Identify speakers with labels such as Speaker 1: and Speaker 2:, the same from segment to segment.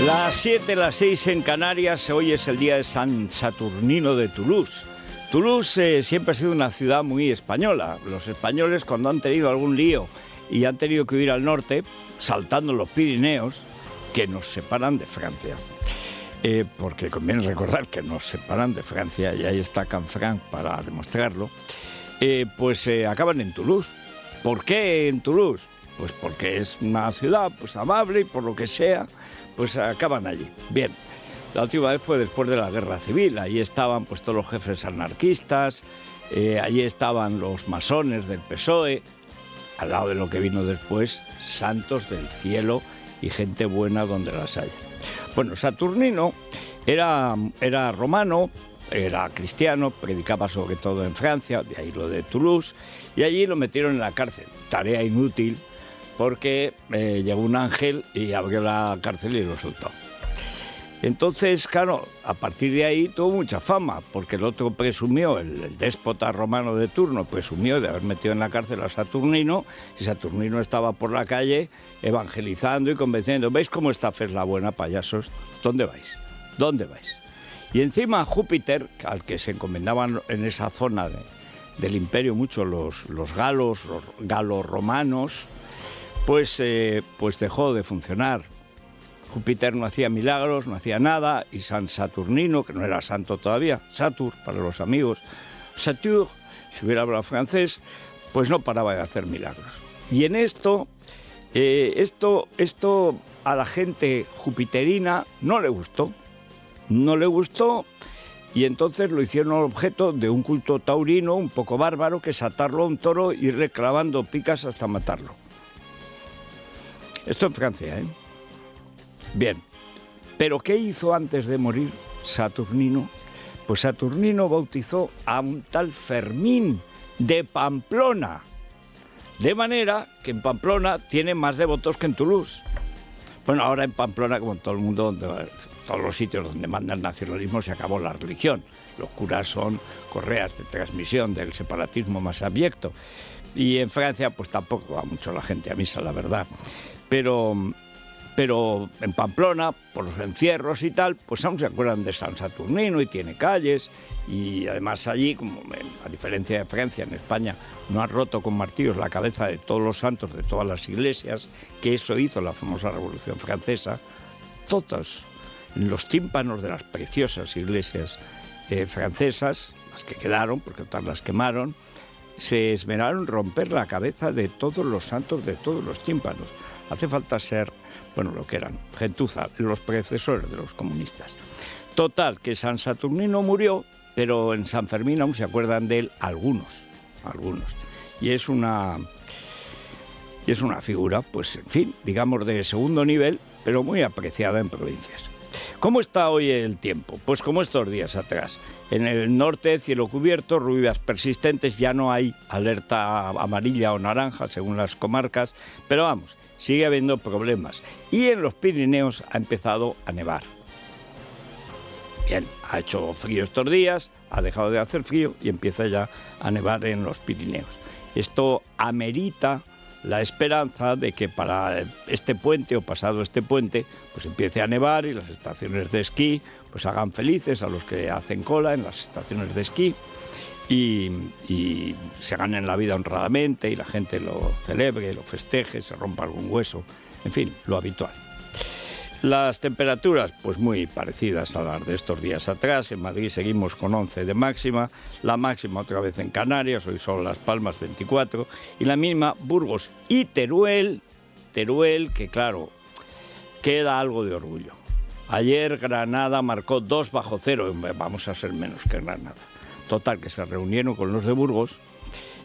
Speaker 1: Las 7, las 6 en Canarias. Hoy es el día de San Saturnino de Toulouse. Toulouse siempre ha sido una ciudad muy española. Los españoles, cuando han tenido algún lío y han tenido que huir al norte, saltando los Pirineos, que nos separan de Francia. Porque conviene recordar que nos separan de Francia, y ahí está Canfranc para demostrarlo, acaban en Toulouse. ¿Por qué en Toulouse? Pues porque es una ciudad amable y por lo que sea, pues acaban allí. Bien, la última vez fue después de la Guerra Civil. Allí estaban todos los jefes anarquistas, allí estaban los masones del PSOE, al lado de lo que vino después, santos del cielo y gente buena donde las haya. Bueno, Saturnino era romano, era cristiano, predicaba sobre todo en Francia, de ahí lo de Toulouse, y allí lo metieron en la cárcel. Tarea inútil, porque llegó un ángel y abrió la cárcel y lo soltó. Entonces, claro, a partir de ahí tuvo mucha fama, porque el otro presumió, el déspota romano de turno, presumió de haber metido en la cárcel a Saturnino, y Saturnino estaba por la calle evangelizando y convenciendo. ¿Veis cómo esta fe es la buena, payasos? ¿Dónde vais? ¿Dónde vais? Y encima Júpiter, al que se encomendaban en esa zona del imperio mucho los galos romanos, pues dejó de funcionar. Júpiter no hacía milagros, no hacía nada, y San Saturnino, que no era santo todavía, Satur para los amigos, Satur, si hubiera hablado francés, pues no paraba de hacer milagros. Y en esto a la gente jupiterina no le gustó, y entonces lo hicieron objeto de un culto taurino un poco bárbaro, que es atarlo a un toro y irle clavando picas hasta matarlo. Esto en Francia, ¿eh? Bien, pero ¿qué hizo antes de morir Saturnino? Pues Saturnino bautizó a un tal Fermín de Pamplona, de manera que en Pamplona tiene más devotos que en Toulouse. Bueno, ahora en Pamplona, como en todo el mundo, todos los sitios donde manda el nacionalismo, se acabó la religión. Los curas son correas de transmisión del separatismo más abyecto. Y en Francia, pues tampoco va mucho la gente a misa, la verdad. Pero en Pamplona, por los encierros y tal, pues aún se acuerdan de San Saturnino y tiene calles, y además allí, como a diferencia de Francia, en España no han roto con martillos la cabeza de todos los santos de todas las iglesias, que eso hizo la famosa Revolución Francesa. Todos los tímpanos de las preciosas iglesias francesas, las que quedaron, porque otras las quemaron, se esmeraron en romper la cabeza de todos los santos de todos los tímpanos. Hace falta ser, lo que eran, gentuza, los predecesores de los comunistas. Total, que San Saturnino murió, pero en San Fermín aún se acuerdan de él algunos. Y es una figura, pues en fin, digamos de segundo nivel, pero muy apreciada en provincias. ¿Cómo está hoy el tiempo? Pues como estos días atrás. En el norte, cielo cubierto, lluvias persistentes, ya no hay alerta amarilla o naranja según las comarcas, pero vamos, sigue habiendo problemas. Y en los Pirineos ha empezado a nevar. Bien, ha hecho frío estos días, ha dejado de hacer frío y empieza ya a nevar en los Pirineos. Esto amerita la esperanza de que para este puente o pasado este puente pues empiece a nevar y las estaciones de esquí pues hagan felices a los que hacen cola en las estaciones de esquí y se ganen la vida honradamente y la gente lo celebre, lo festeje, se rompa algún hueso, en fin, lo habitual. Las temperaturas, pues muy parecidas a las de estos días atrás. En Madrid seguimos con 11 de máxima, la máxima otra vez en Canarias, hoy son Las Palmas 24, y la mínima Burgos y Teruel, que claro, queda algo de orgullo. Ayer Granada marcó 2 bajo cero, vamos a ser menos que Granada. Total, que se reunieron con los de Burgos,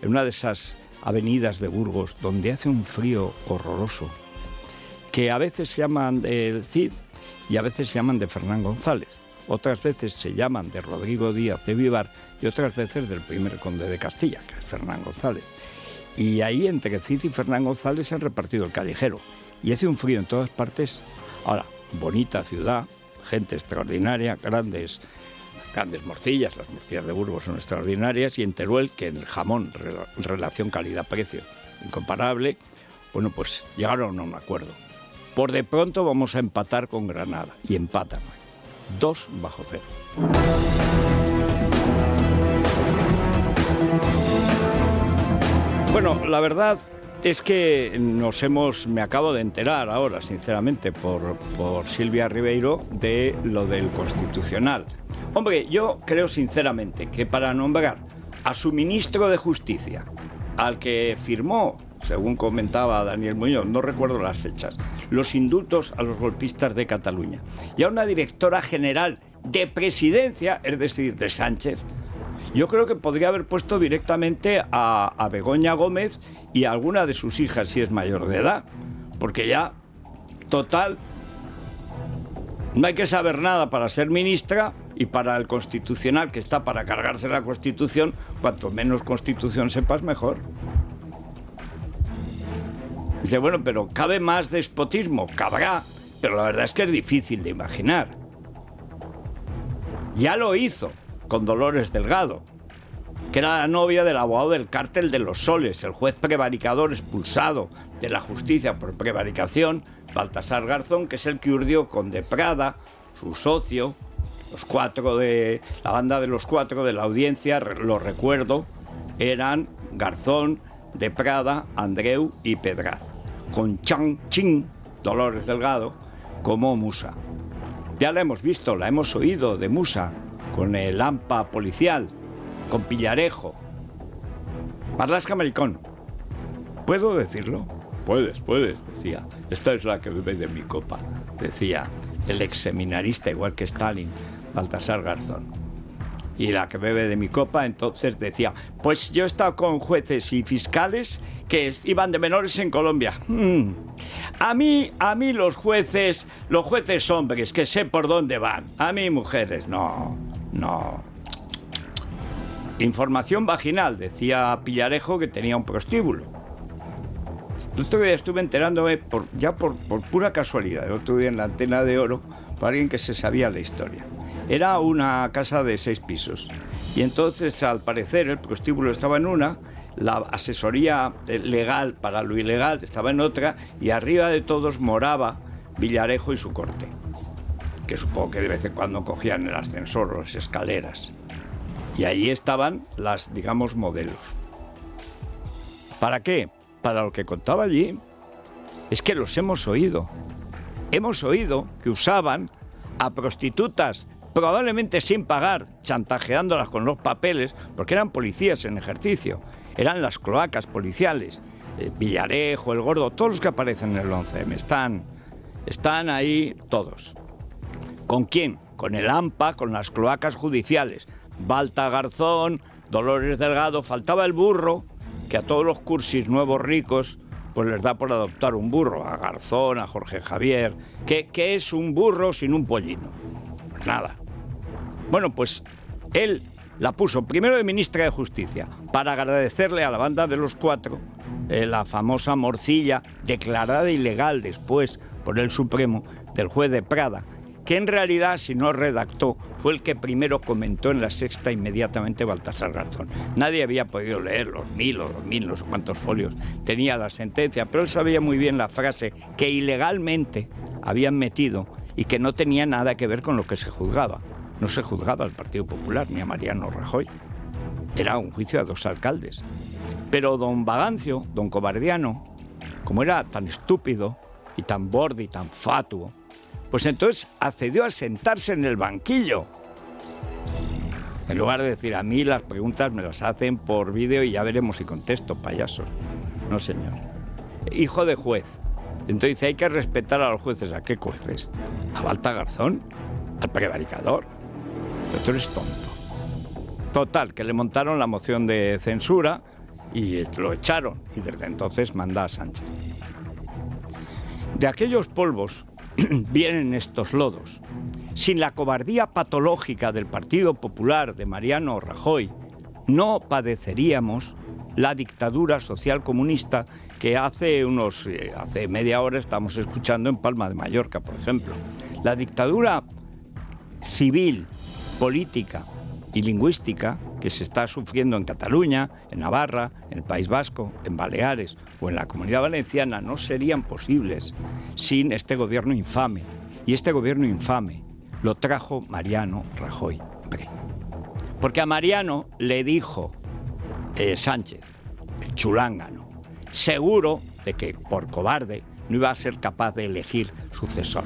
Speaker 1: en una de esas avenidas de Burgos, donde hace un frío horroroso, que a veces se llaman del Cid y a veces se llaman de Fernán González. Otras veces se llaman de Rodrigo Díaz de Vivar y otras veces del primer conde de Castilla, que es Fernán González. Y ahí entre Cid y Fernán González se han repartido el callejero. Y hace un frío en todas partes. Ahora, bonita ciudad, gente extraordinaria, grandes morcillas, las morcillas de Burgos son extraordinarias, y en Teruel, que en el jamón, relación calidad-precio incomparable, pues llegaron a un acuerdo. Por de pronto vamos a empatar con Granada. Y empatan. 2-0. Bueno, la verdad es que me acabo de enterar ahora, sinceramente, por Silvia Ribeiro, de lo del Constitucional. Hombre, yo creo sinceramente que para nombrar a su ministro de Justicia, al que firmó, según comentaba Daniel Muñoz, no recuerdo las fechas, los indultos a los golpistas de Cataluña, y a una directora general de Presidencia, es decir, de Sánchez, yo creo que podría haber puesto directamente a Begoña Gómez y a alguna de sus hijas, si es mayor de edad, porque ya, total, no hay que saber nada para ser ministra, y para el Constitucional, que está para cargarse la Constitución, cuanto menos Constitución sepas, mejor. Dice, bueno, pero ¿cabe más despotismo? Cabrá, pero la verdad es que es difícil de imaginar. Ya lo hizo con Dolores Delgado, que era la novia del abogado del cártel de los Soles, el juez prevaricador expulsado de la justicia por prevaricación, Baltasar Garzón, que es el que urdió con De Prada, su socio, los cuatro de la banda de los cuatro de la audiencia, lo recuerdo, eran Garzón, De Prada, Andreu y Pedraz, con Chang Ching, Dolores Delgado, como musa. Ya la hemos visto, la hemos oído de musa, con el AMPA policial, con Pillarejo. Marlaska Maricón. ¿Puedo decirlo? Puedes, decía. Esta es la que bebe de mi copa, decía el ex seminarista, igual que Stalin, Baltasar Garzón. Y la que bebe de mi copa, entonces decía, pues yo he estado con jueces y fiscales que iban de menores en Colombia. A mí los jueces hombres, que sé por dónde van. A mí mujeres, no. Información vaginal, decía Pillarejo, que tenía un prostíbulo. El otro día estuve enterándome, por pura casualidad, el otro día en la Antena de Oro, por alguien que se sabía la historia. Era una casa de 6 pisos. Y entonces, al parecer, el prostíbulo estaba en una, la asesoría legal para lo ilegal estaba en otra, y arriba de todos moraba Villarejo y su corte, que supongo que de vez en cuando cogían el ascensor o las escaleras. Y allí estaban las, digamos, modelos. ¿Para qué? Para lo que contaba allí, es que los hemos oído. Hemos oído que usaban a prostitutas, probablemente sin pagar, chantajeándolas con los papeles, porque eran policías en ejercicio. Eran las cloacas policiales. Villarejo, el Gordo, todos los que aparecen en el 11M. Están ahí todos. ¿Con quién? Con el AMPA, con las cloacas judiciales. Balta Garzón, Dolores Delgado, faltaba el burro, que a todos los cursis nuevos ricos pues les da por adoptar un burro, a Garzón, a Jorge Javier. ¿Qué es un burro sin un pollino? Pues nada. Bueno, pues él la puso primero de ministra de Justicia para agradecerle a la banda de los cuatro la famosa morcilla declarada ilegal después por el Supremo del juez de Prada, que en realidad, si no redactó, fue el que primero comentó en La Sexta inmediatamente Baltasar Garzón. Nadie había podido leer los 1000 o 2000, no sé cuántos folios tenía la sentencia, pero él sabía muy bien la frase que ilegalmente habían metido y que no tenía nada que ver con lo que se juzgaba. No se juzgaba al Partido Popular ni a Mariano Rajoy. Era un juicio a 2 alcaldes. Pero don Bagancio, don Cobardiano, como era tan estúpido y tan borde y tan fatuo, pues entonces accedió a sentarse en el banquillo. En lugar de decir, a mí las preguntas me las hacen por vídeo y ya veremos si contesto, payasos. No, señor. Hijo de juez. Entonces dice, hay que respetar a los jueces. ¿A qué jueces? ¿A Balta Garzón? ¿Al prevaricador? Pero tú eres tonto. Total, que le montaron la moción de censura y lo echaron. Y desde entonces manda a Sánchez. De aquellos polvos vienen estos lodos. Sin la cobardía patológica del Partido Popular de Mariano Rajoy, no padeceríamos la dictadura social comunista que hace media hora estamos escuchando en Palma de Mallorca, por ejemplo. La dictadura civil, política y lingüística que se está sufriendo en Cataluña, en Navarra, en el País Vasco, en Baleares o en la Comunidad Valenciana no serían posibles sin este gobierno infame. Y este gobierno infame lo trajo Mariano Rajoy. Porque a Mariano le dijo Sánchez, el chulángano, seguro de que por cobarde no iba a ser capaz de elegir sucesor.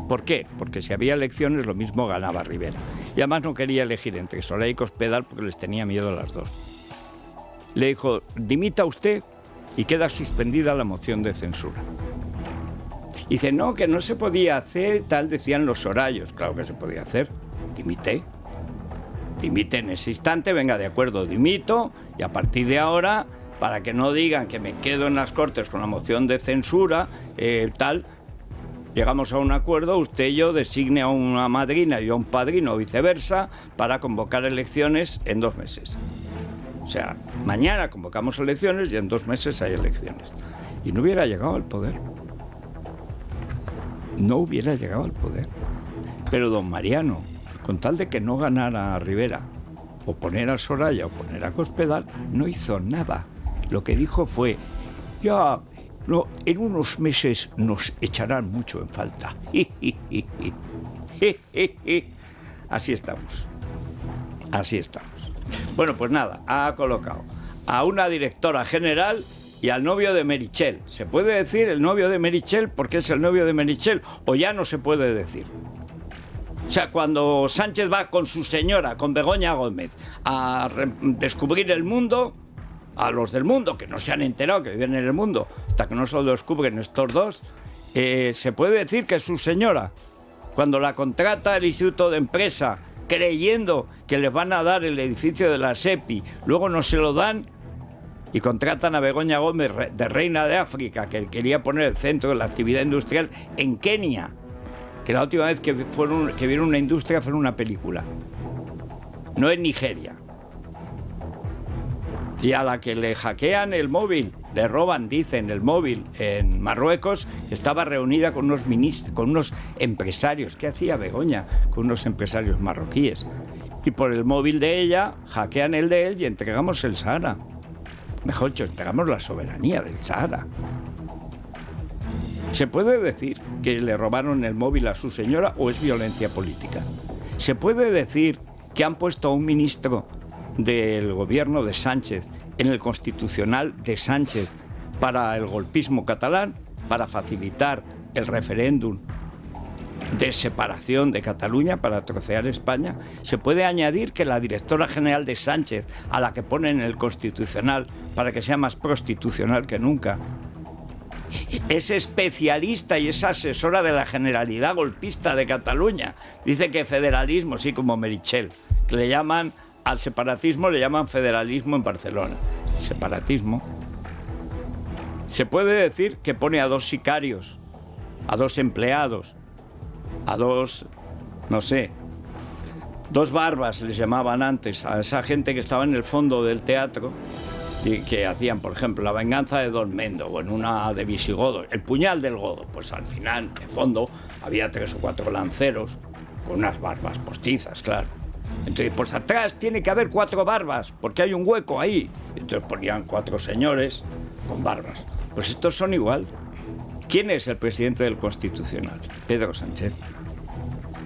Speaker 1: ¿Por qué? Porque si había elecciones lo mismo ganaba Rivera. Y además no quería elegir entre Soraya y Cospedal porque les tenía miedo a las dos. Le dijo, dimita usted y queda suspendida la moción de censura. Y dice, no, que no se podía hacer, tal decían los sorayos. Claro que se podía hacer. Dimite en ese instante, venga, de acuerdo, dimito, y a partir de ahora, para que no digan que me quedo en las Cortes con la moción de censura, llegamos a un acuerdo, usted y yo designe a una madrina y a un padrino o viceversa para convocar elecciones en 2 meses. O sea, mañana convocamos elecciones y en 2 meses hay elecciones. Y no hubiera llegado al poder. No hubiera llegado al poder. Pero don Mariano, con tal de que no ganara a Rivera, o poner a Soraya o poner a Cospedal, no hizo nada. Lo que dijo fue, ya, no, en unos meses nos echarán mucho en falta. Así estamos. Así estamos. Bueno, pues nada, ha colocado a una directora general y al novio de Meritxell. ¿Se puede decir el novio de Meritxell porque es el novio de Meritxell o ya no se puede decir? O sea, cuando Sánchez va con su señora, con Begoña Gómez, a descubrir el mundo, a los del mundo, que no se han enterado que viven en el mundo, hasta que no se lo descubren estos dos, se puede decir que es su señora. Cuando la contrata el Instituto de Empresa, creyendo que les van a dar el edificio de la SEPI, luego no se lo dan, y contratan a Begoña Gómez de Reina de África, que quería poner el centro de la actividad industrial en Kenia, que la última vez que vieron una industria fue en una película, no en Nigeria. Y a la que le hackean el móvil, le roban, dicen, el móvil en Marruecos, estaba reunida con unos ministros, con unos empresarios. ¿Qué hacía Begoña con unos empresarios marroquíes? Y por el móvil de ella, hackean el de él y entregamos el Sahara. Mejor dicho, entregamos la soberanía del Sahara. ¿Se puede decir que le robaron el móvil a su señora o es violencia política? ¿Se puede decir que han puesto a un ministro del gobierno de Sánchez en el constitucional de Sánchez para el golpismo catalán, para facilitar el referéndum de separación de Cataluña, para trocear España? ¿Se puede añadir que la directora general de Sánchez, a la que ponen en el constitucional para que sea más prostitucional que nunca, es especialista y es asesora de la Generalidad golpista de Cataluña? Dice que federalismo, sí, como Meritxell, que le llaman al separatismo, le llaman federalismo en Barcelona. Separatismo. Se puede decir que pone a 2 sicarios, a 2 empleados, a 2, no sé, 2 barbas les llamaban antes, a esa gente que estaba en el fondo del teatro y que hacían, por ejemplo, La venganza de Don Mendo o en una de Visigodo, El puñal del Godo. Pues al final, de fondo, había 3 o 4 lanceros con unas barbas postizas, claro. Entonces, pues atrás tiene que haber 4 barbas, porque hay un hueco ahí. Entonces ponían 4 señores con barbas. Pues estos son igual. ¿Quién es el presidente del Constitucional? Pedro Sánchez.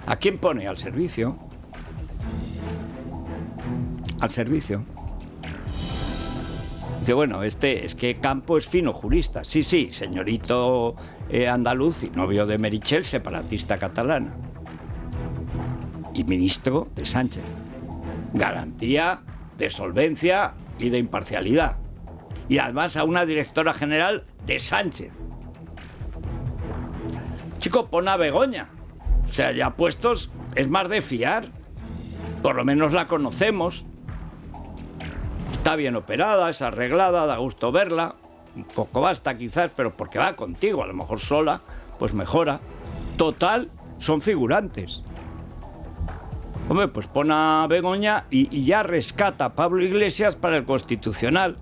Speaker 1: ¿A quién pone? Al servicio. Al servicio. Dice, bueno, es que Campo es fino jurista. Sí, señorito andaluz y novio de Meritxell, separatista catalana. Y ministro de Sánchez. Garantía de solvencia y de imparcialidad. Y además a una directora general de Sánchez. Chico, pon a Begoña. O sea, ya puestos, es más de fiar. Por lo menos la conocemos. Está bien operada, es arreglada, da gusto verla. Un poco basta quizás, pero porque va contigo. A lo mejor sola, pues mejora. Total, son figurantes. Hombre, pues pon a Begoña y ya rescata a Pablo Iglesias para el Constitucional.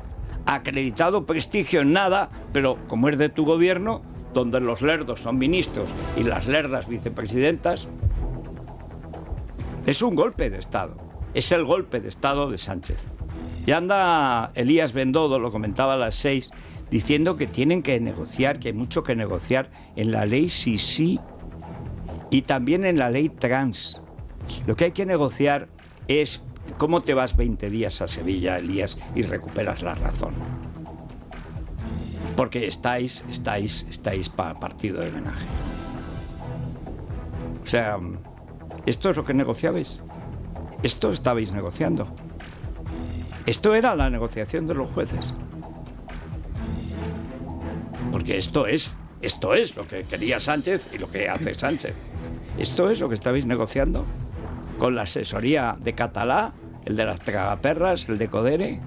Speaker 1: Acreditado prestigio en nada, pero como es de tu gobierno, donde los lerdos son ministros y las lerdas vicepresidentas, es un golpe de Estado. es el golpe de Estado de Sánchez. Y anda Elías Bendodo, lo comentaba a las 6, diciendo que tienen que negociar, que hay mucho que negociar en la ley sí y también en la ley trans. Lo que hay que negociar es cómo te vas 20 días a Sevilla, Elías, y recuperas la razón. Porque estáis para partido de homenaje. O sea, ¿esto es lo que negociabais? Esto estabais negociando. Esto era la negociación de los jueces. Porque esto es lo que quería Sánchez y lo que hace Sánchez. Esto es lo que estabais negociando con la asesoría de Catalá, el de las tragaperras, el de Codere.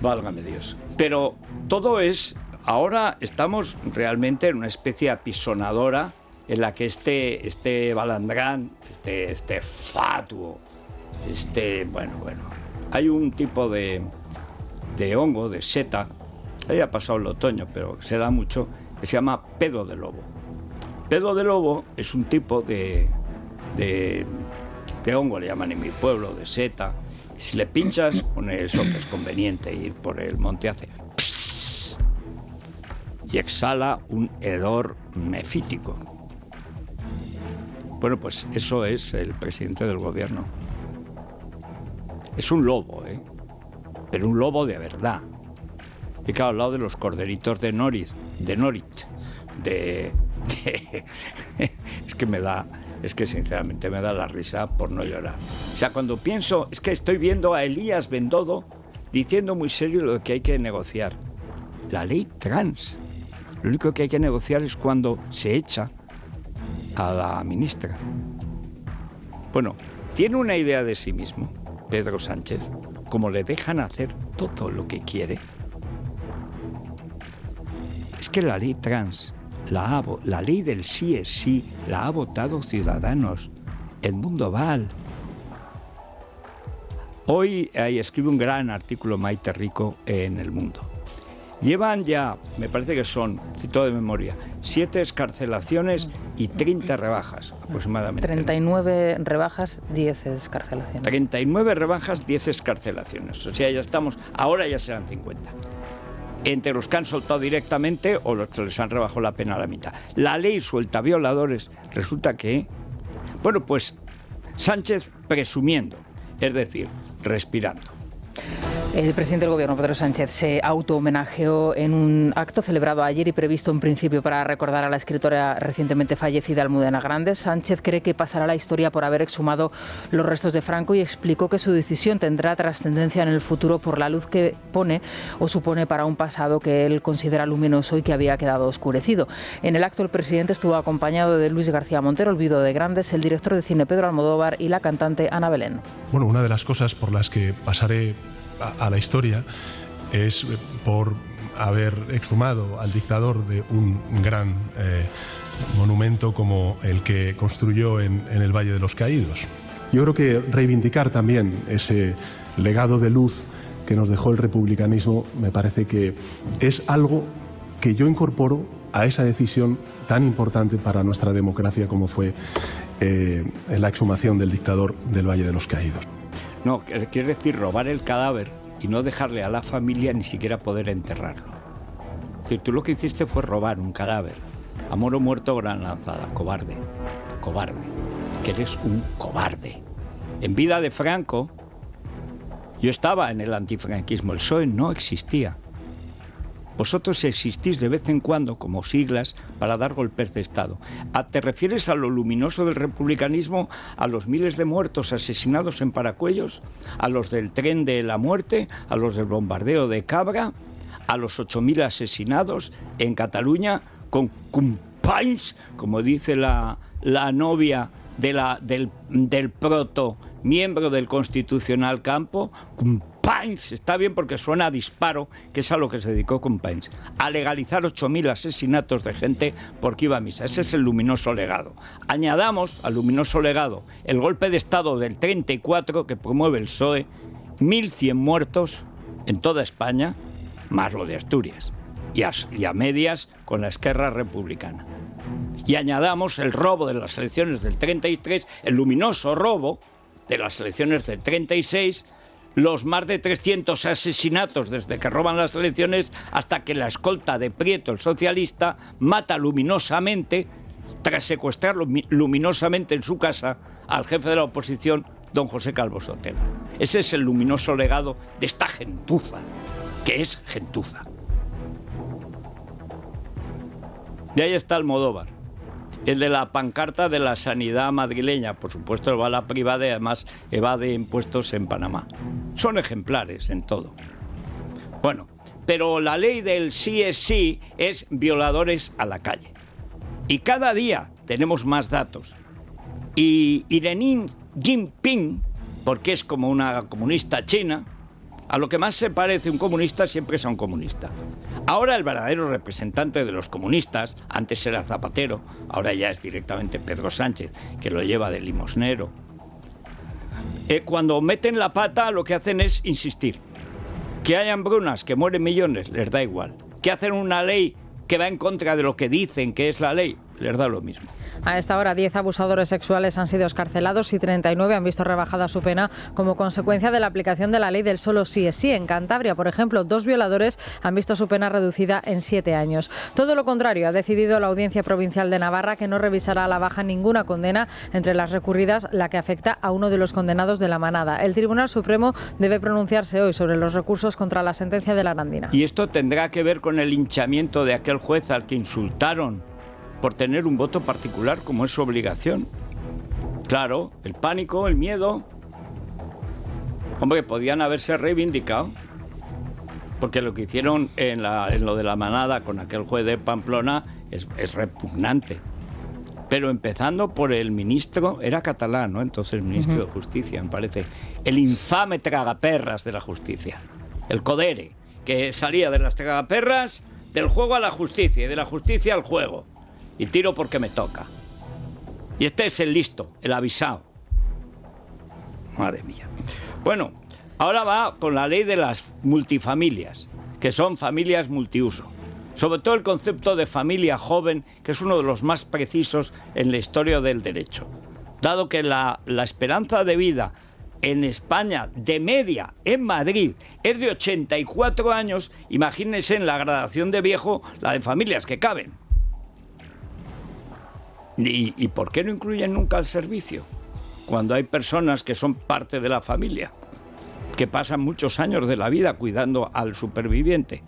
Speaker 1: Válgame Dios. Pero todo es... Ahora estamos realmente en una especie apisonadora en la que este balandrán, este fatuo, bueno, hay un tipo de hongo, de seta, ahí ha pasado el otoño, pero se da mucho, que se llama pedo de lobo. Pedo de lobo es un tipo de hongo, le llaman en mi pueblo, de seta. Si le pinchas, con eso que es conveniente ir por el monte, hace pss, y exhala un hedor mefítico. Bueno, pues eso es el presidente del gobierno. Es un lobo, pero un lobo de verdad. Y claro, al lado de los corderitos de Norwich, es que sinceramente me da la risa por no llorar. O sea, cuando pienso, es que estoy viendo a Elías Bendodo diciendo muy serio lo que hay que negociar. La ley trans. Lo único que hay que negociar es cuando se echa a la ministra. Bueno, tiene una idea de sí mismo, Pedro Sánchez, como le dejan hacer todo lo que quiere. Es que la ley trans, la ley del sí es sí, la ha votado Ciudadanos, el mundo Val. Hoy escribe un gran artículo Maite Rico en El Mundo. Llevan ya, me parece que son, cito de memoria, 7 excarcelaciones y 30 rebajas aproximadamente.
Speaker 2: 39 rebajas, 10 excarcelaciones.
Speaker 1: 39 rebajas, 10 excarcelaciones. O sea, ya estamos, ahora ya serán 50. Entre los que han soltado directamente o los que les han rebajado la pena a la mitad. La ley suelta violadores, resulta que... Bueno, pues Sánchez presumiendo, es decir, respirando.
Speaker 2: El presidente del Gobierno, Pedro Sánchez, se auto-homenajeó en un acto celebrado ayer y previsto en principio para recordar a la escritora recientemente fallecida Almudena Grandes. Sánchez cree que pasará la historia por haber exhumado los restos de Franco y explicó que su decisión tendrá trascendencia en el futuro por la luz que pone o supone para un pasado que él considera luminoso y que había quedado oscurecido. En el acto el presidente estuvo acompañado de Luis García Montero, el viudo de Grandes, el director de cine Pedro Almodóvar y la cantante Ana Belén.
Speaker 3: Bueno, una de las cosas por las que pasaré a la historia es por haber exhumado al dictador de un gran monumento como el que construyó en el Valle de los Caídos. Yo creo que reivindicar también ese legado de luz que nos dejó el republicanismo me parece que es algo que yo incorporo a esa decisión tan importante para nuestra democracia como fue la exhumación del dictador del Valle de los Caídos.
Speaker 1: No, quiere decir robar el cadáver y no dejarle a la familia ni siquiera poder enterrarlo. Es decir, tú lo que hiciste fue robar un cadáver. A moro muerto, gran lanzada. Cobarde. Cobarde. Que eres un cobarde. En vida de Franco, yo estaba en el antifranquismo. El PSOE no existía. Vosotros existís de vez en cuando como siglas para dar golpes de Estado. ¿Te refieres a lo luminoso del republicanismo, a los miles de muertos asesinados en Paracuellos, a los del tren de la muerte, a los del bombardeo de Cabra, a los 8.000 asesinados en Cataluña con companys, como dice la novia del proto miembro del Constitucional Campo? Companys, está bien porque suena a disparo, que es a lo que se dedicó Companys, a legalizar 8.000 asesinatos de gente porque iba a misa. Ese es el luminoso legado. Añadamos al luminoso legado el golpe de Estado del 34 que promueve el PSOE, 1.100 muertos en toda España, más lo de Asturias, y a medias con la Esquerra Republicana. Y añadamos el robo de las elecciones del 33, el luminoso robo de las elecciones del 36, los más de 300 asesinatos desde que roban las elecciones hasta que la escolta de Prieto, el socialista, mata luminosamente, tras secuestrar luminosamente en su casa al jefe de la oposición, don José Calvo Sotelo. Ese es el luminoso legado de esta gentuza, que es gentuza. Y ahí está Almodóvar, el de la pancarta de la sanidad madrileña. Por supuesto, él va a la privada y además evade impuestos en Panamá. Son ejemplares en todo. Bueno, pero la ley del sí es sí es violadores a la calle. Y cada día tenemos más datos. Y Irene Jinping, porque es como una comunista china, a lo que más se parece un comunista siempre es a un comunista. Ahora el verdadero representante de los comunistas, antes era Zapatero, ahora ya es directamente Pedro Sánchez, que lo lleva de limosnero. Cuando meten la pata lo que hacen es insistir. Que haya hambrunas, que mueren millones, les da igual. Que hacen una ley que va en contra de lo que dicen que es la ley, les da lo mismo.
Speaker 4: A esta hora 10 abusadores sexuales han sido excarcelados y 39 han visto rebajada su pena como consecuencia de la aplicación de la ley del solo sí es sí. En Cantabria, por ejemplo, 2 violadores han visto su pena reducida en 7 años. Todo lo contrario ha decidido la Audiencia Provincial de Navarra, que no revisará a la baja ninguna condena, entre las recurridas la que afecta a uno de los condenados de la manada. El Tribunal Supremo debe pronunciarse hoy sobre los recursos contra la sentencia de la Arandina.
Speaker 1: Y esto tendrá que ver con el linchamiento de aquel juez al que insultaron por tener un voto particular, como es su obligación. Claro, el pánico, el miedo. Hombre, podían haberse reivindicado, porque lo que hicieron en lo de la manada con aquel juez de Pamplona es repugnante. Pero empezando por el ministro, era catalán, ¿no? Entonces ministro de Justicia, me parece. El infame tragaperras de la justicia. El Codere, que salía de las tragaperras del juego a la justicia y de la justicia al juego. Y tiro porque me toca. Y este es el listo, el avisado. Madre mía. Bueno, ahora va con la ley de las multifamilias, que son familias multiuso. Sobre todo el concepto de familia joven, que es uno de los más precisos en la historia del derecho. Dado que la esperanza de vida en España, de media, en Madrid, es de 84 años, imagínense en la gradación de viejo la de familias que caben. ¿Y por qué no incluyen nunca el servicio? Cuando hay personas que son parte de la familia, que pasan muchos años de la vida cuidando al superviviente.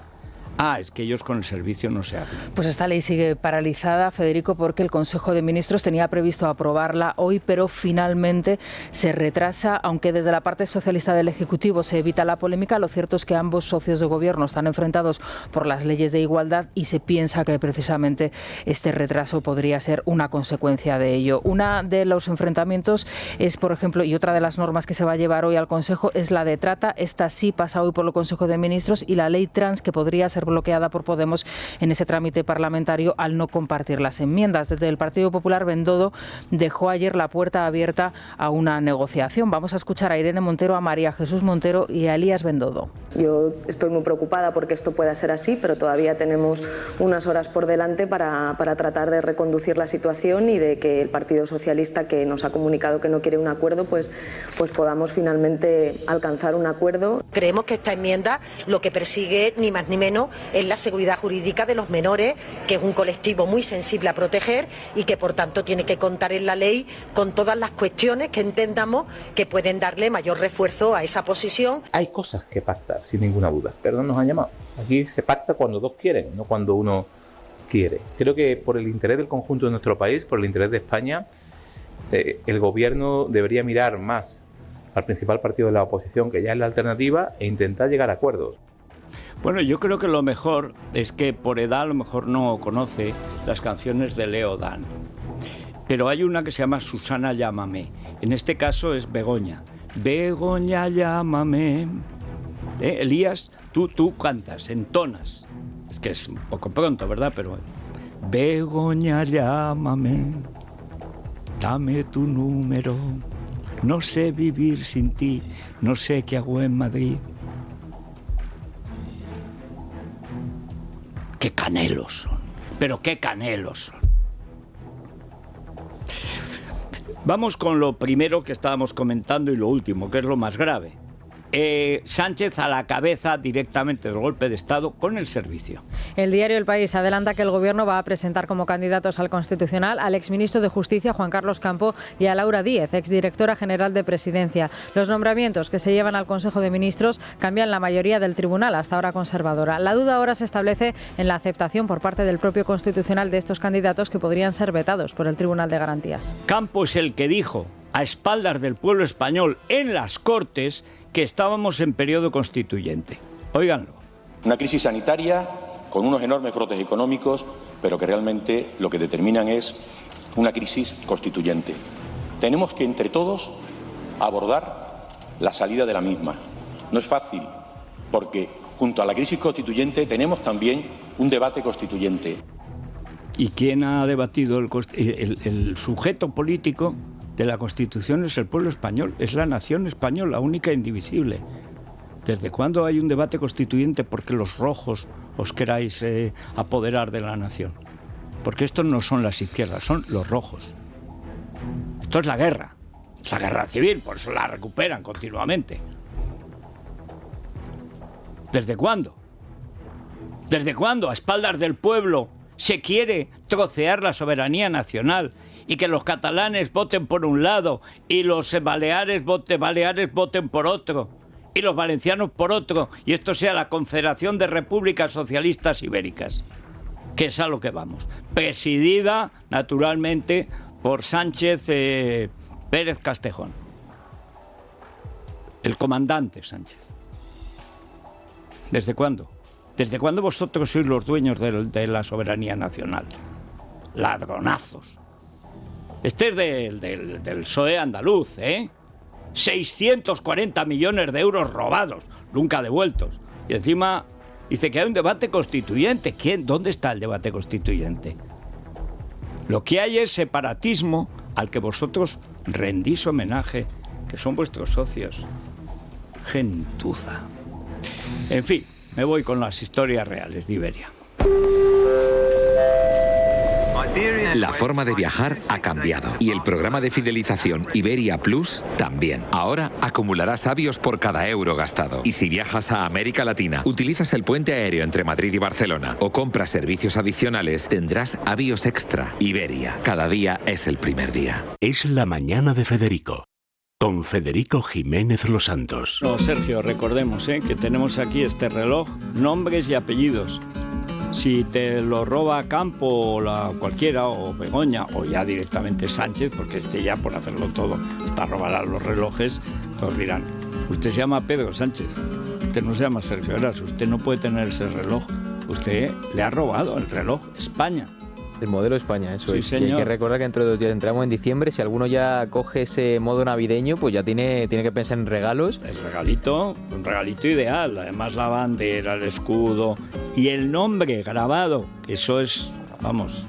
Speaker 1: Es que ellos con el servicio no se hablan.
Speaker 2: Pues esta ley sigue paralizada, Federico, porque el Consejo de Ministros tenía previsto aprobarla hoy, pero finalmente se retrasa. Aunque desde la parte socialista del Ejecutivo se evita la polémica, lo cierto es que ambos socios de gobierno están enfrentados por las leyes de igualdad y se piensa que precisamente este retraso podría ser una consecuencia de ello. Una de los enfrentamientos es, por ejemplo, y otra de las normas que se va a llevar hoy al Consejo es la de trata. Esta sí pasa hoy por el Consejo de Ministros, y la ley trans, que podría ser bloqueada por Podemos en ese trámite parlamentario al no compartir las enmiendas. Desde el Partido Popular, Bendodo dejó ayer la puerta abierta a una negociación. Vamos a escuchar a Irene Montero, a María Jesús Montero y a Elías Bendodo.
Speaker 5: Yo estoy muy preocupada porque esto pueda ser así, pero todavía tenemos unas horas por delante para tratar de reconducir la situación y de que el Partido Socialista, que nos ha comunicado que no quiere un acuerdo, pues podamos finalmente alcanzar un acuerdo.
Speaker 6: Creemos que esta enmienda lo que persigue ni más ni menos es la seguridad jurídica de los menores, que es un colectivo muy sensible a proteger y que por tanto tiene que contar en la ley con todas las cuestiones que entendamos que pueden darle mayor refuerzo a esa posición.
Speaker 7: Hay cosas que pactar, sin ninguna duda, pero no nos han llamado. Aquí se pacta cuando dos quieren, no cuando uno quiere. Creo que por el interés del conjunto de nuestro país, por el interés de España, el gobierno debería mirar más al principal partido de la oposición, que ya es la alternativa, e intentar llegar a acuerdos.
Speaker 1: Bueno, yo creo que lo mejor es que por edad a lo mejor no conoce las canciones de Leo Dan. Pero hay una que se llama Susana Llámame. En este caso es Begoña. Begoña, llámame. Elías, tú cantas, entonas. Es que es un poco pronto, ¿verdad? Pero Begoña, llámame. Dame tu número. No sé vivir sin ti. No sé qué hago en Madrid. ¡Qué canelos son! ¡Pero qué canelos son! Vamos con lo primero que estábamos comentando y lo último, que es lo más grave. Sánchez a la cabeza directamente del golpe de Estado con el servicio.
Speaker 4: El diario El País adelanta que el Gobierno va a presentar como candidatos al Constitucional al exministro de Justicia, Juan Carlos Campo, y a Laura Díez, exdirectora general de Presidencia. Los nombramientos que se llevan al Consejo de Ministros cambian la mayoría del tribunal, hasta ahora conservadora. La duda ahora se establece en la aceptación por parte del propio Constitucional de estos candidatos que podrían ser vetados por el Tribunal de Garantías.
Speaker 1: Campo es el que dijo, a espaldas del pueblo español en las Cortes, que estábamos en periodo constituyente. Óiganlo.
Speaker 8: Una crisis sanitaria con unos enormes brotes económicos, pero que realmente lo que determinan es una crisis constituyente. Tenemos que entre todos abordar la salida de la misma. No es fácil, porque junto a la crisis constituyente tenemos también un debate constituyente.
Speaker 1: ¿Y quién ha debatido el sujeto político de la Constitución? Es el pueblo español, es la nación española, única e indivisible. ¿Desde cuándo hay un debate constituyente porque los rojos os queráis apoderar de la nación? Porque estos no son las izquierdas, son los rojos. Esto es la guerra civil, por eso la recuperan continuamente. ¿Desde cuándo? ¿Desde cuándo, a espaldas del pueblo, se quiere trocear la soberanía nacional y que los catalanes voten por un lado y los baleares voten por otro y los valencianos por otro, y esto sea la Confederación de Repúblicas Socialistas Ibéricas, que es a lo que vamos, presidida naturalmente por Sánchez Pérez Castejón, el comandante Sánchez? ¿Desde cuándo? ¿Desde cuándo vosotros sois los dueños de la soberanía nacional? Ladronazos. Este es del PSOE andaluz, 640 millones de euros robados, nunca devueltos. Y encima dice que hay un debate constituyente. ¿Quién? ¿Dónde está el debate constituyente? Lo que hay es separatismo al que vosotros rendís homenaje, que son vuestros socios. Gentuza. En fin, me voy con las historias reales de Iberia.
Speaker 9: La forma de viajar ha cambiado y el programa de fidelización Iberia Plus también. Ahora acumularás avios por cada euro gastado. Y si viajas a América Latina, utilizas el puente aéreo entre Madrid y Barcelona o compras servicios adicionales, tendrás avios extra. Iberia, cada día es el primer día.
Speaker 10: Es la mañana de Federico, con Federico Jiménez Los Santos.
Speaker 1: No, Sergio, recordemos que tenemos aquí este reloj, nombres y apellidos. Si te lo roba Campo o cualquiera, o Begoña, o ya directamente Sánchez, porque ya por hacerlo todo hasta robará los relojes, todos dirán, usted se llama Pedro Sánchez, usted no se llama Sergio Eras, usted no puede tener ese reloj, usted le ha robado el reloj España.
Speaker 11: El modelo España, eso
Speaker 1: sí,
Speaker 11: es.
Speaker 1: Señor.
Speaker 11: Y hay que recordar que dentro de 2 días entramos en diciembre. Si alguno ya coge ese modo navideño, pues ya tiene que pensar en regalos.
Speaker 1: El regalito, un regalito ideal. Además la bandera, el escudo y el nombre grabado. Eso es, vamos,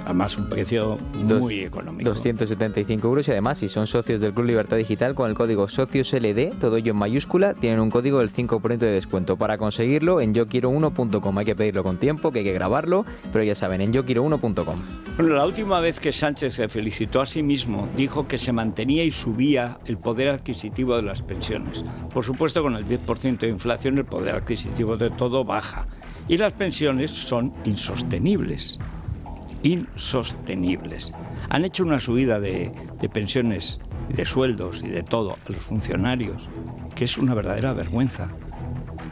Speaker 1: además un precio muy económico.
Speaker 11: 275 euros y además si son socios del Club Libertad Digital con el código SOCIOSLD, todo ello en mayúscula, tienen un código del 5% de descuento. Para conseguirlo en yoquiero1.com hay que pedirlo con tiempo, que hay que grabarlo, pero ya saben, en yoquiero1.com.
Speaker 1: Bueno, la última vez que Sánchez se felicitó a sí mismo, dijo que se mantenía y subía el poder adquisitivo de las pensiones. Por supuesto, con el 10% de inflación el poder adquisitivo de todo baja y las pensiones son insostenibles. Han hecho una subida de pensiones, de sueldos y de todo a los funcionarios, que es una verdadera vergüenza.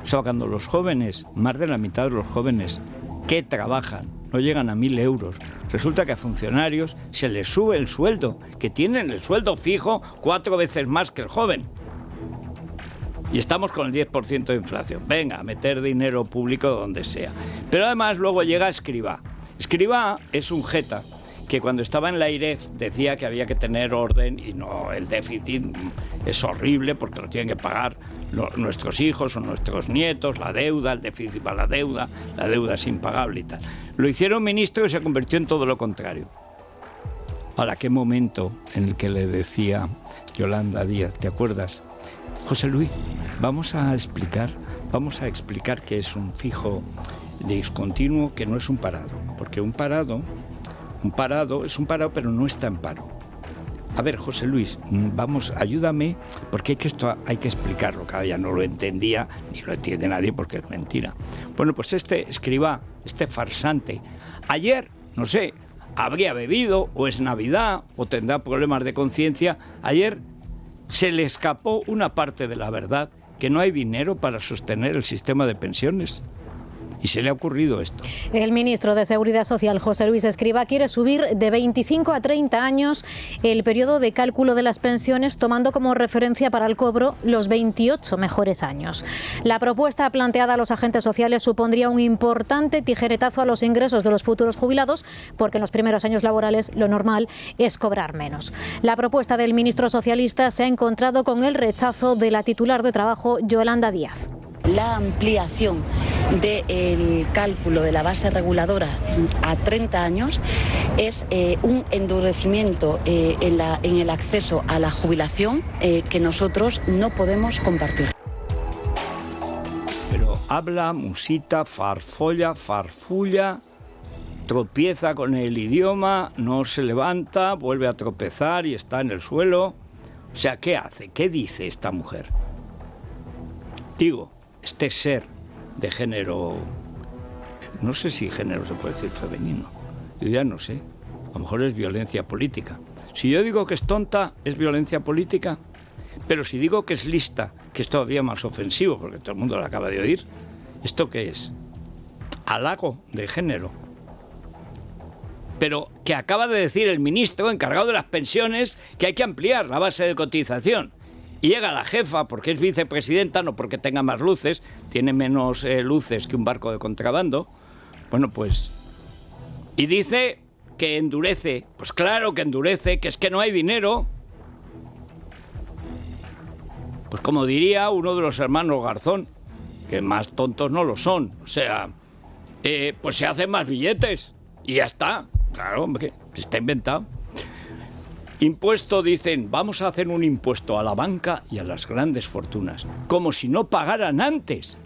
Speaker 1: O sea, cuando los jóvenes, más de la mitad de los jóvenes que trabajan, no llegan a 1.000 euros, resulta que a funcionarios se les sube el sueldo, que tienen el sueldo fijo 4 veces más que el joven. Y estamos con el 10% de inflación. Venga, a meter dinero público donde sea. Pero además luego llega Escrivá. Escrivá es un jeta que cuando estaba en la AIREF decía que había que tener orden y no, el déficit es horrible porque lo tienen que pagar nuestros hijos o nuestros nietos, la deuda, el déficit para la deuda es impagable y tal. Lo hicieron ministro y se convirtió en todo lo contrario. Ahora, qué momento en el que le decía Yolanda Díaz, ¿te acuerdas? José Luis, vamos a explicar que es un fijo discontinuo, que no es un parado, porque un parado es un parado pero no está en paro. A ver, José Luis, vamos, ayúdame, porque esto hay que explicarlo, cada día no lo entendía, ni lo entiende nadie porque es mentira. Bueno, pues este escriba, este farsante, ayer, no sé, habría bebido, o es Navidad, o tendrá problemas de conciencia, ayer se le escapó una parte de la verdad, que no hay dinero para sostener el sistema de pensiones. Y se le ha ocurrido esto.
Speaker 12: El ministro de Seguridad Social, José Luis Escrivá, quiere subir de 25 a 30 años el periodo de cálculo de las pensiones, tomando como referencia para el cobro los 28 mejores años. La propuesta planteada a los agentes sociales supondría un importante tijeretazo a los ingresos de los futuros jubilados, porque en los primeros años laborales lo normal es cobrar menos. La propuesta del ministro socialista se ha encontrado con el rechazo de la titular de Trabajo, Yolanda Díaz.
Speaker 13: La ampliación del cálculo de la base reguladora a 30 años es un endurecimiento en el acceso a la jubilación que nosotros no podemos compartir.
Speaker 1: Pero habla, musita, farfulla, tropieza con el idioma, no se levanta, vuelve a tropezar y está en el suelo. O sea, ¿qué hace? ¿Qué dice esta mujer? Digo, este ser de género, no sé si género se puede decir femenino, yo ya no sé, a lo mejor es violencia política. Si yo digo que es tonta, es violencia política, pero si digo que es lista, que es todavía más ofensivo, porque todo el mundo lo acaba de oír, ¿esto qué es? Halago de género. Pero que acaba de decir el ministro encargado de las pensiones que hay que ampliar la base de cotización. Y llega la jefa, porque es vicepresidenta, no porque tenga más luces, tiene menos luces que un barco de contrabando. Bueno, pues... Y dice que endurece. Pues claro que endurece, que es que no hay dinero. Pues como diría uno de los hermanos Garzón, que más tontos no lo son. O sea, pues se hacen más billetes. Y ya está. Claro, hombre, está inventado. Impuesto, dicen, vamos a hacer un impuesto a la banca y a las grandes fortunas, como si no pagaran antes.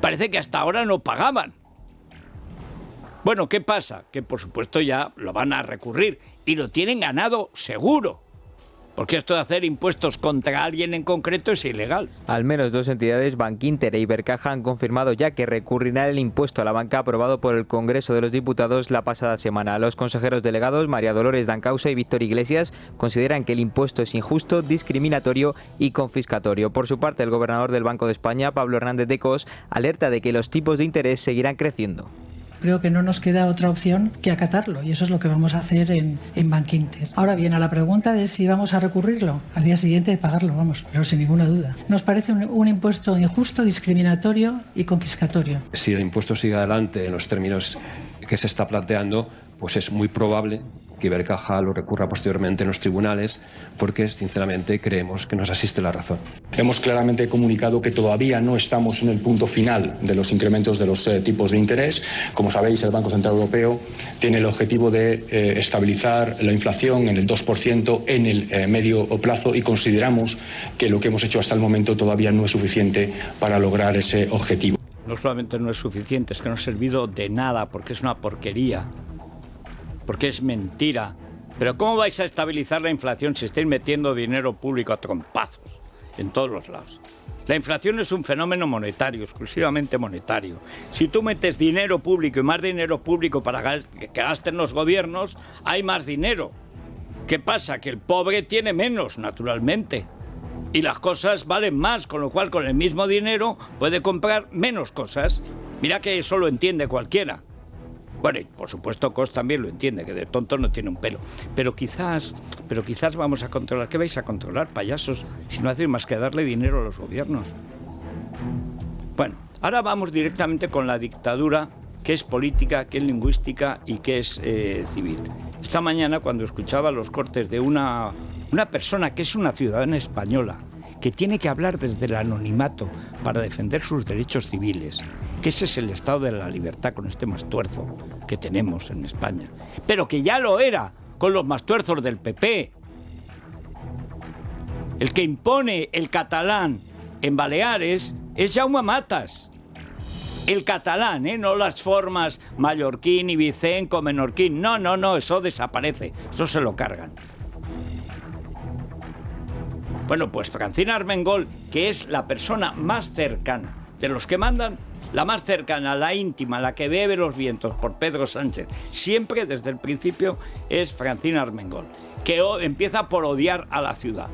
Speaker 1: Parece que hasta ahora no pagaban. Bueno, ¿qué pasa? Que por supuesto ya lo van a recurrir y lo tienen ganado seguro. Porque esto de hacer impuestos contra alguien en concreto es ilegal.
Speaker 11: Al menos dos entidades, Bankinter e Ibercaja, han confirmado ya que recurrirán el impuesto a la banca aprobado por el Congreso de los Diputados la pasada semana. Los consejeros delegados, María Dolores Dancausa y Víctor Iglesias, consideran que el impuesto es injusto, discriminatorio y confiscatorio. Por su parte, el gobernador del Banco de España, Pablo Hernández de Cos, alerta de que los tipos de interés seguirán creciendo.
Speaker 14: Creo que no nos queda otra opción que acatarlo y eso es lo que vamos a hacer en Bankinter. Ahora bien, a la pregunta de si vamos a recurrirlo, al día siguiente de pagarlo, vamos, pero sin ninguna duda. Nos parece un impuesto injusto, discriminatorio y confiscatorio.
Speaker 15: Si el impuesto sigue adelante en los términos que se está planteando, pues es muy probable que Ibercaja lo recurra posteriormente en los tribunales, porque sinceramente creemos que nos asiste la razón.
Speaker 16: Hemos claramente comunicado que todavía no estamos en el punto final de los incrementos de los tipos de interés. Como sabéis, el Banco Central Europeo tiene el objetivo de estabilizar la inflación en el 2% en el medio plazo y consideramos que lo que hemos hecho hasta el momento todavía no es suficiente para lograr ese objetivo.
Speaker 1: No solamente no es suficiente, es que no ha servido de nada porque es una porquería. Porque es mentira. Pero ¿cómo vais a estabilizar la inflación si estáis metiendo dinero público a trompazos en todos los lados? La inflación es un fenómeno monetario, exclusivamente monetario. Si tú metes dinero público y más dinero público para que gasten los gobiernos, hay más dinero. ¿Qué pasa? Que el pobre tiene menos, naturalmente. Y las cosas valen más, con lo cual con el mismo dinero puede comprar menos cosas. Mira que eso lo entiende cualquiera. Bueno, y por supuesto Cos también lo entiende, que de tonto no tiene un pelo. Pero quizás vamos a controlar. ¿Qué vais a controlar, payasos? Si no hacéis más que darle dinero a los gobiernos. Bueno, ahora vamos directamente con la dictadura, que es política, que es lingüística y que es civil. Esta mañana, cuando escuchaba los cortes de una persona que es una ciudadana española, que tiene que hablar desde el anonimato para defender sus derechos civiles, que ese es el estado de la libertad con este mastuerzo que tenemos en España, pero que ya lo era con los mastuerzos del PP. El que impone el catalán en Baleares es Jaume Matas. El catalán, no las formas mallorquín, ibicenco, menorquín. No, eso desaparece, eso se lo cargan. Bueno, pues Francina Armengol, que es la persona más cercana de los que mandan, la más cercana, la íntima, la que bebe los vientos por Pedro Sánchez, siempre desde el principio es Francina Armengol, que empieza por odiar a la ciudad.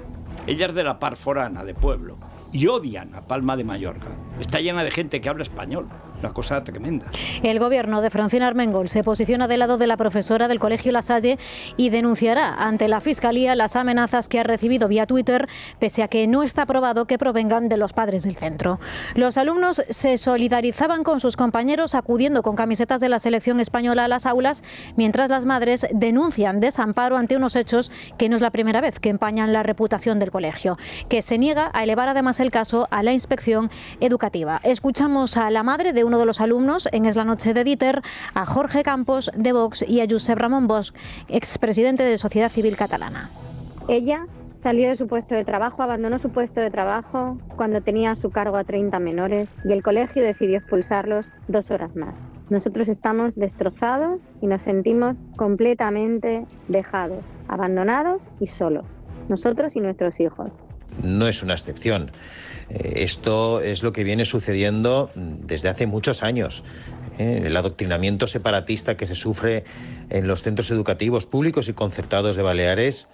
Speaker 1: Ella es de la Parforana, de pueblo, y odian a Palma de Mallorca. Está llena de gente que habla español. Una cosa tremenda.
Speaker 12: El gobierno de Francina Armengol se posiciona del lado de la profesora del Colegio La Salle y denunciará ante la Fiscalía las amenazas que ha recibido vía Twitter, pese a que no está probado que provengan de los padres del centro. Los alumnos se solidarizaban con sus compañeros acudiendo con camisetas de la selección española a las aulas, mientras las madres denuncian desamparo ante unos hechos que no es la primera vez que empañan la reputación del colegio, que se niega a elevar además el caso a la inspección educativa. Escuchamos a la madre de uno de los alumnos en Es la noche de Dieter, a Jorge Campos de Vox y a Josep Ramon Bosch, expresidente de Sociedad Civil Catalana.
Speaker 17: Ella salió de su puesto de trabajo, abandonó su puesto de trabajo cuando tenía a su cargo a 30 menores y el colegio decidió expulsarlos 2 horas más. Nosotros estamos destrozados y nos sentimos completamente dejados, abandonados y solos, nosotros y nuestros hijos.
Speaker 18: No es una excepción. Esto es lo que viene sucediendo desde hace muchos años. El adoctrinamiento separatista que se sufre en los centros educativos públicos y concertados de Baleares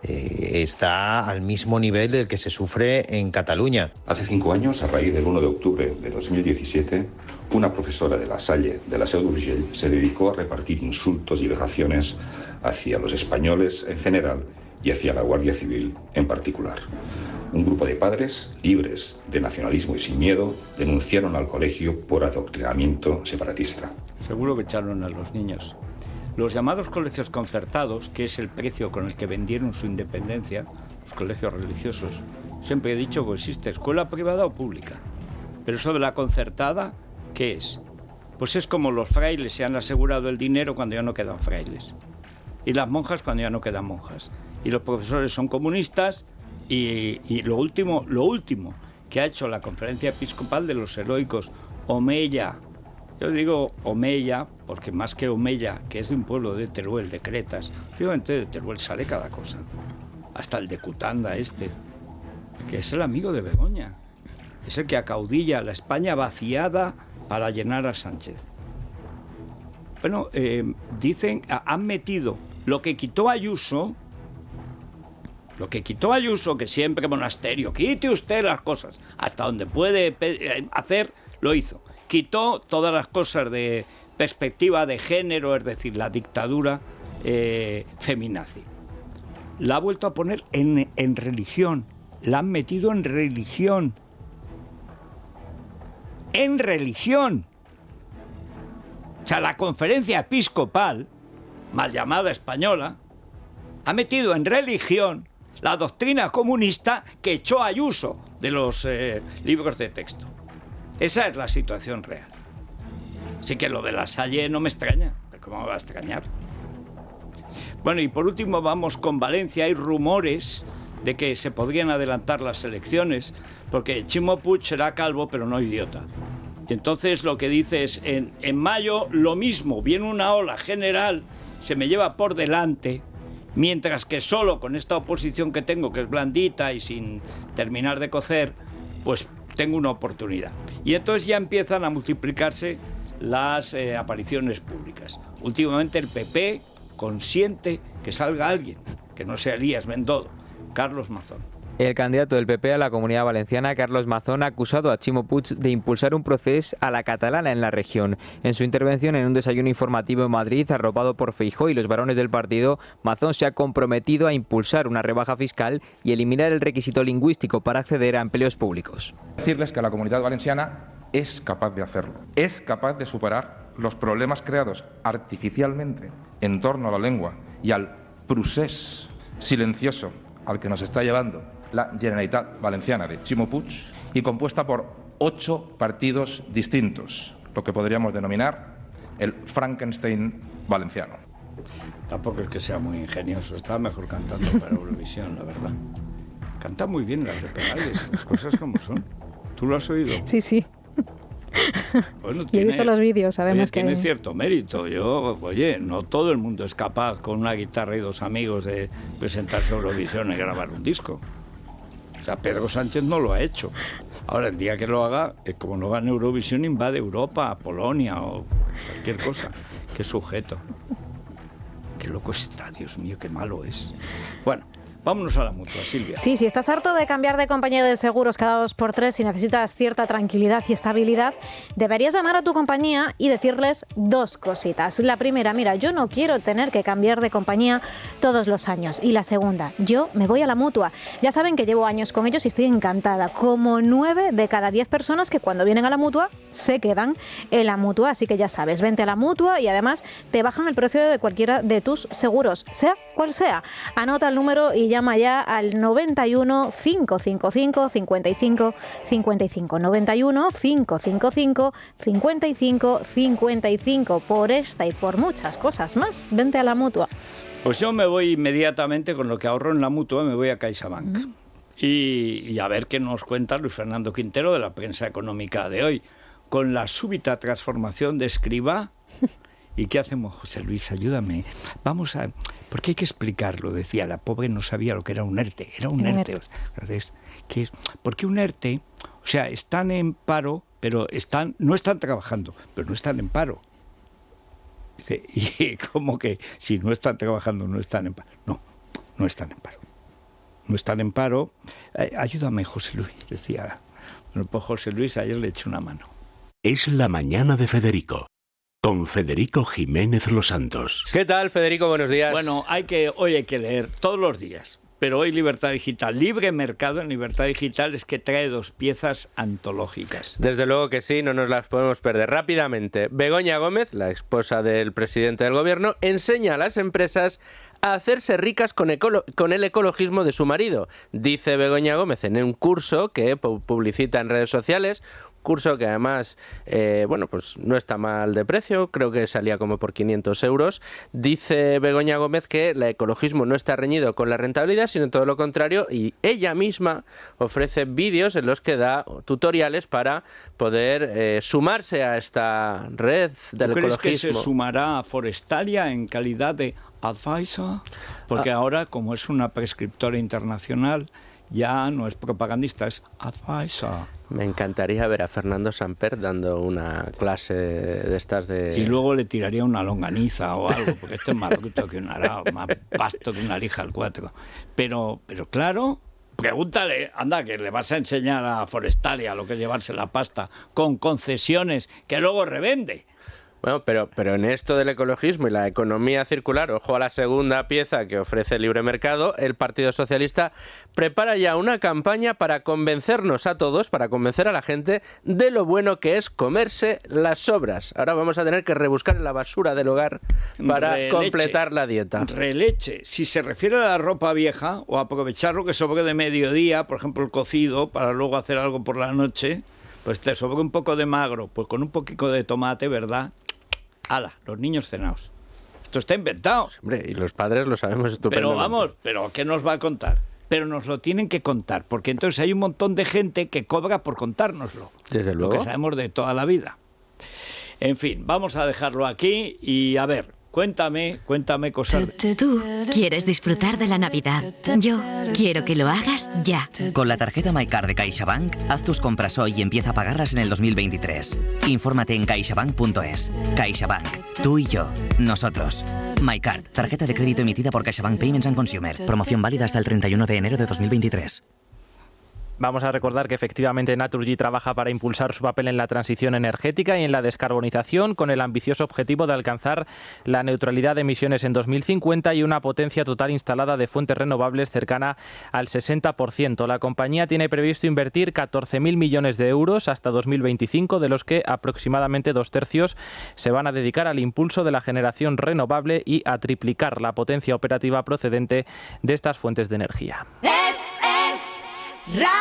Speaker 18: está al mismo nivel del que se sufre en Cataluña.
Speaker 19: Hace 5 años, a raíz del 1 de octubre de 2017, una profesora de La Salle, de la Seu d'Urgell, se dedicó a repartir insultos y vejaciones hacia los españoles en general y hacia la Guardia Civil en particular. Un grupo de padres, libres de nacionalismo y sin miedo, denunciaron al colegio por adoctrinamiento separatista.
Speaker 1: Seguro que echaron a los niños. Los llamados colegios concertados, que es el precio con el que vendieron su independencia, los colegios religiosos, siempre he dicho que existe escuela privada o pública. Pero eso de la concertada, ¿qué es? Pues es como los frailes se han asegurado el dinero cuando ya no quedan frailes. Y las monjas cuando ya no quedan monjas. Y los profesores son comunistas. Y lo último que ha hecho la Conferencia Episcopal de los Heroicos, Omeya, yo digo Omeya porque más que Omeya, que es de un pueblo de Teruel, de Cretas, últimamente de Teruel sale cada cosa, hasta el de Cutanda que es el amigo de Begoña, es el que acaudilla la España vaciada para llenar a Sánchez. Bueno, dicen, han metido lo que quitó Ayuso, que siempre monasterio, quite usted las cosas, hasta donde puede hacer, lo hizo. Quitó todas las cosas de perspectiva de género, es decir, la dictadura feminazi. La ha vuelto a poner en religión, la han metido en religión. En religión. O sea, la Conferencia Episcopal, mal llamada española, ha metido en religión la doctrina comunista que echó Ayuso de los libros de texto. Esa es la situación real. Así que lo de La Salle no me extraña. ¿Cómo me va a extrañar? Bueno, y por último vamos con Valencia. Hay rumores de que se podrían adelantar las elecciones porque Ximo Puig será calvo pero no idiota. Y entonces lo que dice es, en mayo lo mismo, viene una ola general, se me lleva por delante. Mientras que solo con esta oposición que tengo, que es blandita y sin terminar de cocer, pues tengo una oportunidad. Y entonces ya empiezan a multiplicarse las apariciones públicas. Últimamente el PP consiente que salga alguien, que no sea Elías Bendodo, Carlos Mazón.
Speaker 11: El candidato del PP a la Comunidad Valenciana, Carlos Mazón, ha acusado a Ximo Puig de impulsar un procés a la catalana en la región. En su intervención en un desayuno informativo en Madrid, arropado por Feijóo y los varones del partido, Mazón se ha comprometido a impulsar una rebaja fiscal y eliminar el requisito lingüístico para acceder a empleos públicos.
Speaker 20: Decirles que la Comunidad Valenciana es capaz de hacerlo, es capaz de superar los problemas creados artificialmente en torno a la lengua y al procés silencioso al que nos está llevando la Generalitat Valenciana de Ximo Puig, y compuesta por 8 partidos distintos, lo que podríamos denominar el Frankenstein valenciano.
Speaker 1: Tampoco es que sea muy ingenioso, estaba mejor cantando para Eurovisión, la verdad. Canta muy bien las de Perales, las cosas como son. ¿Tú lo has oído?
Speaker 4: Sí, sí.
Speaker 1: Bueno,
Speaker 4: y he visto los vídeos, además
Speaker 1: tiene cierto mérito. No todo el mundo es capaz con una guitarra y 2 amigos de presentarse a Eurovisión y grabar un disco. O sea, Pedro Sánchez no lo ha hecho. Ahora, el día que lo haga, como no gane Eurovisión, invade Europa, Polonia o cualquier cosa. Qué sujeto. Qué loco está, Dios mío, qué malo es. Bueno, vámonos a la Mutua, Silvia.
Speaker 12: Sí, si estás harto de cambiar de compañía de seguros cada 2x3 y necesitas cierta tranquilidad y estabilidad, deberías llamar a tu compañía y decirles dos cositas. La primera, mira, yo no quiero tener que cambiar de compañía todos los años. Y la segunda, yo me voy a la Mutua. Ya saben que llevo años con ellos y estoy encantada. Como 9 de cada 10 personas que cuando vienen a la Mutua se quedan en la Mutua. Así que ya sabes, vente a la Mutua y además te bajan el precio de cualquiera de tus seguros, sea cual sea. Anota el número y llama ya al 91 555 55 55. 91 555 55 55. Por esta y por muchas cosas más, vente a la Mutua.
Speaker 1: Pues yo me voy inmediatamente con lo que ahorro en la Mutua, me voy a CaixaBank. Y a ver qué nos cuenta Luis Fernando Quintero de la prensa económica de hoy. Con la súbita transformación de Escrivá. ¿Y qué hacemos, José Luis? Ayúdame. Vamos a... Porque hay que explicarlo, decía. La pobre no sabía lo que era un ERTE. Era un ERTE. ¿Qué es? Porque un ERTE, o sea, están en paro, pero no están trabajando, pero no están en paro. Dice, ¿y cómo que si no están trabajando no están en paro? No, no están en paro. No están en paro. Ayúdame, José Luis, decía. Bueno, pues José Luis ayer le eché una mano.
Speaker 10: Es la mañana de Federico. Con Federico Jiménez Los Santos.
Speaker 21: ¿Qué tal, Federico? Buenos días.
Speaker 1: Bueno, hoy hay que leer todos los días, pero hoy Libertad Digital, Libre Mercado en Libertad Digital es que trae 2 piezas antológicas.
Speaker 21: Desde luego que sí, no nos las podemos perder. Rápidamente, Begoña Gómez, la esposa del presidente del gobierno, enseña a las empresas a hacerse ricas con el ecologismo de su marido. Dice Begoña Gómez en un curso que publicita en redes sociales, curso que además, pues no está mal de precio, creo que salía como por 500 euros. Dice Begoña Gómez que el ecologismo no está reñido con la rentabilidad, sino todo lo contrario, y ella misma ofrece vídeos en los que da tutoriales para poder sumarse a esta red del ecologismo.
Speaker 1: ¿Crees que se sumará a Forestalia en calidad de advisor? Porque ahora, como es una prescriptora internacional, ya no es propagandista, es advisor.
Speaker 21: Me encantaría ver a Fernando Samper dando una clase de estas de...
Speaker 1: Y luego le tiraría una longaniza o algo, porque esto es más bruto que un arao, más vasto que una lija al 4. Pero claro, pregúntale, anda, que le vas a enseñar a Forestalia lo que es llevarse la pasta con concesiones que luego revende.
Speaker 21: Bueno, pero en esto del ecologismo y la economía circular, ojo a la segunda pieza que ofrece el libre mercado, el Partido Socialista prepara ya una campaña para convencernos a todos, para convencer a la gente de lo bueno que es comerse las sobras. Ahora vamos a tener que rebuscar en la basura del hogar para completar la dieta.
Speaker 1: Releche. Si se refiere a la ropa vieja o aprovechar lo que sobre de mediodía, por ejemplo el cocido, para luego hacer algo por la noche, pues te sobra un poco de magro, pues con un poquito de tomate, ¿verdad? ¡Hala! Los niños cenados. Esto está inventado.
Speaker 21: Hombre, y los padres lo sabemos estupendamente.
Speaker 1: Pero ¿qué nos va a contar? Pero nos lo tienen que contar, porque entonces hay un montón de gente que cobra por contárnoslo.
Speaker 21: Desde luego.
Speaker 1: Lo que sabemos de toda la vida. En fin, vamos a dejarlo aquí y a ver, cuéntame cosas.
Speaker 22: Tú quieres disfrutar de la Navidad. Yo quiero que lo hagas ya.
Speaker 23: Con la tarjeta MyCard de CaixaBank, haz tus compras hoy y empieza a pagarlas en el 2023. Infórmate en caixabank.es. CaixaBank. Tú y yo. Nosotros. MyCard. Tarjeta de crédito emitida por CaixaBank Payments and Consumer. Promoción válida hasta el 31 de enero de 2023.
Speaker 24: Vamos a recordar que efectivamente Naturgy trabaja para impulsar su papel en la transición energética y en la descarbonización con el ambicioso objetivo de alcanzar la neutralidad de emisiones en 2050 y una potencia total instalada de fuentes renovables cercana al 60%. La compañía tiene previsto invertir 14.000 millones de euros hasta 2025, de los que aproximadamente 2/3 se van a dedicar al impulso de la generación renovable y a triplicar la potencia operativa procedente de estas fuentes de energía.
Speaker 22: Radio